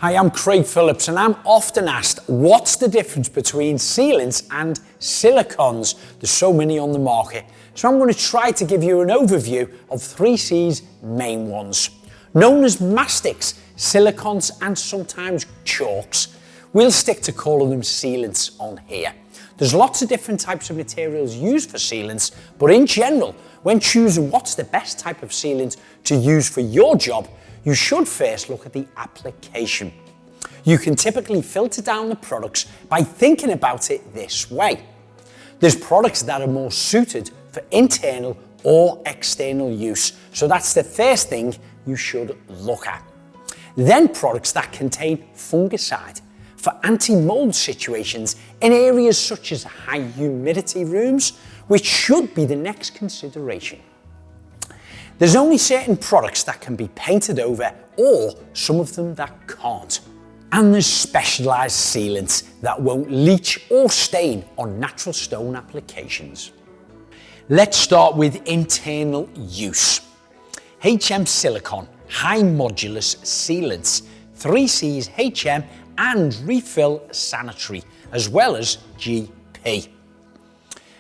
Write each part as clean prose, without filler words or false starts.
Hi, I'm Craig Phillips and I'm often asked what's the difference between sealants and silicones. There's so many on the market. So I'm going to try to give you an overview of 3C's main ones. Known as mastics, silicones and sometimes chalks. We'll stick to calling them sealants on here. There's lots of different types of materials used for sealants, but in general, when choosing what's the best type of sealant to use for your job, you should first look at the application. You can typically filter down the products by thinking about it this way. There's products that are more suited for internal or external use, so that's the first thing you should look at. Then products that contain fungicide for anti-mold situations in areas such as high humidity rooms, which should be the next consideration. There's only certain products that can be painted over, or some of them that can't. And there's specialised sealants that won't leach or stain on natural stone applications. Let's start with internal use. HM Silicone, high modulus sealants, 3C's HM and refill sanitary, as well as GP.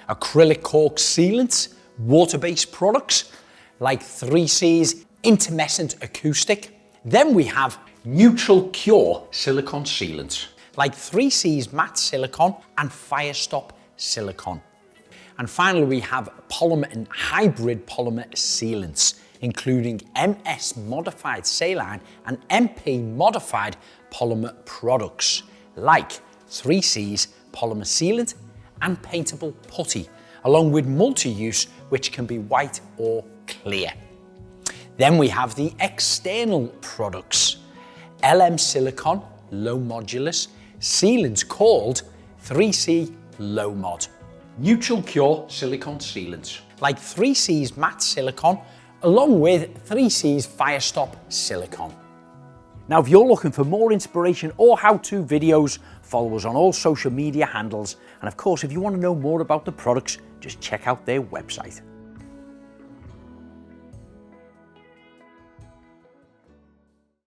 Acrylic caulk sealants, water-based products, like 3C's Intermescent Acoustic. Then we have neutral cure silicone sealants, like 3C's Matte Silicone and Firestop Silicone. And finally, we have polymer and hybrid polymer sealants, including MS modified saline and MP modified polymer products, like 3C's polymer sealant and paintable putty, along with multi-use, which can be white or clear. Then we have the external products. LM Silicone, low modulus, sealants called 3C Low Mod. Neutral cure silicone sealants, like 3C's Matte Silicone, along with 3C's Firestop Silicone. Now, if you're looking for more inspiration or how-to videos, follow us on all social media handles. And of course, if you want to know more about the products, just check out their website.